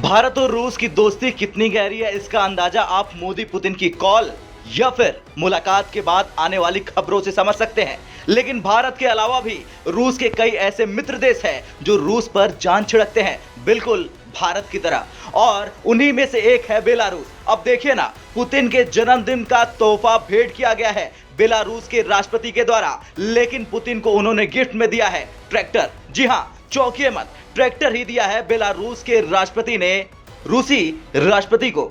भारत और रूस की दोस्ती कितनी गहरी है, इसका अंदाजा आप मोदी पुतिन की कॉल या फिर मुलाकात के बाद आने वाली खबरों से समझ सकते हैं। लेकिन भारत के अलावा भी रूस के कई ऐसे मित्र देश हैं जो रूस पर जान छिड़कते हैं, बिल्कुल भारत की तरह, और उन्हीं में से एक है बेलारूस। अब देखिए ना, पुतिन के जन्मदिन का तोहफा भेंट किया गया है बेलारूस के राष्ट्रपति के द्वारा, लेकिन पुतिन को उन्होंने गिफ्ट में दिया है ट्रैक्टर। जी हां, चौंकिए मत, ट्रैक्टर ही दिया है बेलारूस के राष्ट्रपति ने रूसी राष्ट्रपति को।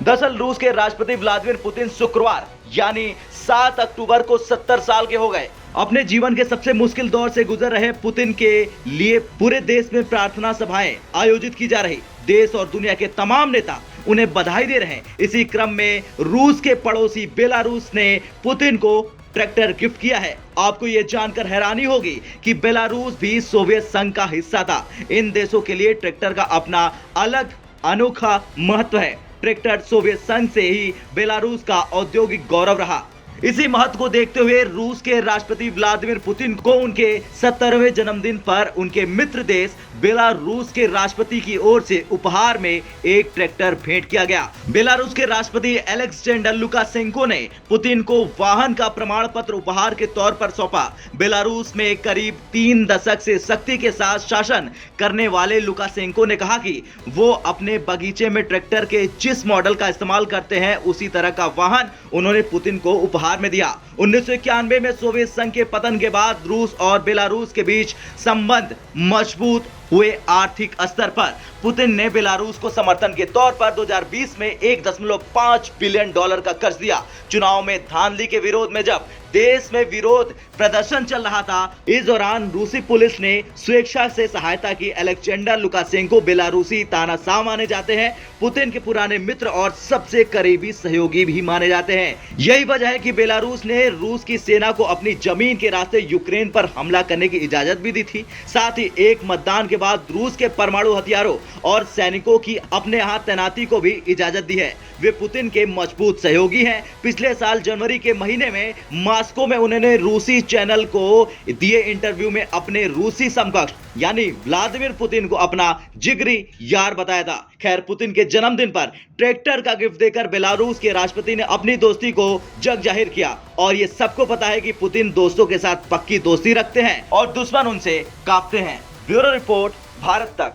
दरअसल रूस के राष्ट्रपति व्लादिमीर पुतिन शुक्रवार यानी 7 अक्टूबर को 70 साल के हो गए। अपने जीवन के सबसे मुश्किल दौर से गुजर रहे पुतिन के लिए पूरे देश में प्रार्थना सभाएं आयोजित की जा रही। देश और दुनिया के तमाम नेता उन्हें बधाई दे रहे हैं। इसी क्रम में रूस के पड़ोसी बेलारूस ने पुतिन को ट्रैक्टर गिफ्ट किया है। आपको यह जानकर हैरानी होगी कि बेलारूस भी सोवियत संघ का हिस्सा था। इन देशों के लिए ट्रैक्टर का अपना अलग अनोखा महत्व है। ट्रैक्टर सोवियत संघ से ही बेलारूस का औद्योगिक गौरव रहा। इसी महत्व को देखते हुए रूस के राष्ट्रपति व्लादिमीर पुतिन को उनके 70वें जन्मदिन पर उनके मित्र देश बेलारूस के राष्ट्रपति की ओर से उपहार में एक ट्रैक्टर भेंट किया गया। बेलारूस के राष्ट्रपति अलेक्जेंडर लुकाशेंको ने पुतिन को वाहन का प्रमाण पत्र उपहार के तौर पर सौंपा। बेलारूस में करीब 3 दशक से शक्ति के साथ शासन करने वाले लुकाशेंको ने कहा कि वो अपने बगीचे में ट्रैक्टर के जिस मॉडल का इस्तेमाल करते हैं उसी तरह का वाहन उन्होंने पुतिन को उपहार में दिया। 1991 में सोवियत संघ के पतन के बाद रूस और बेलारूस के बीच संबंध मजबूत हुए। आर्थिक स्तर पर पुतिन ने बेलारूस को समर्थन के तौर पर 2020 में $1.5 बिलियन का कर्ज दिया। चुनाव में धांधली के विरोध में जब देश में विरोध प्रदर्शन चल रहा था, इस दौरान रूसी पुलिस ने स्वेच्छा से सहायता की। अलेक्जेंडर लुकाशेंको बेलारूसी तानाशाह माने जाते हैं, पुतिन के पुराने मित्र और सबसे करीबी सहयोगी भी माने जाते हैं। यही वजह है कि बेलारूस ने रूस की सेना को अपनी जमीन के रास्ते यूक्रेन पर हमला करने की इजाजत भी दी थी। साथ ही एक मतदान के बाद रूस के परमाणु हथियारों और सैनिकों की अपने यहां तैनाती को भी इजाजत दी है। वे पुतिन के मजबूत सहयोगी हैं। पिछले साल जनवरी के महीने में मॉस्को में उन्होंने रूसी चैनल को दिए इंटरव्यू में अपने रूसी समकक्ष यानी व्लादिमीर पुतिन को अपना जिगरी यार बताया था। खैर, पुतिन के जन्मदिन पर ट्रैक्टर का गिफ्ट देकर बेलारूस के राष्ट्रपति ने अपनी दोस्ती को जग जाहिर किया। और ये सबको पता है कि पुतिन दोस्तों के साथ पक्की दोस्ती रखते हैं और दुश्मन उनसे कांपते हैं। ब्यूरो रिपोर्ट, भारत तक।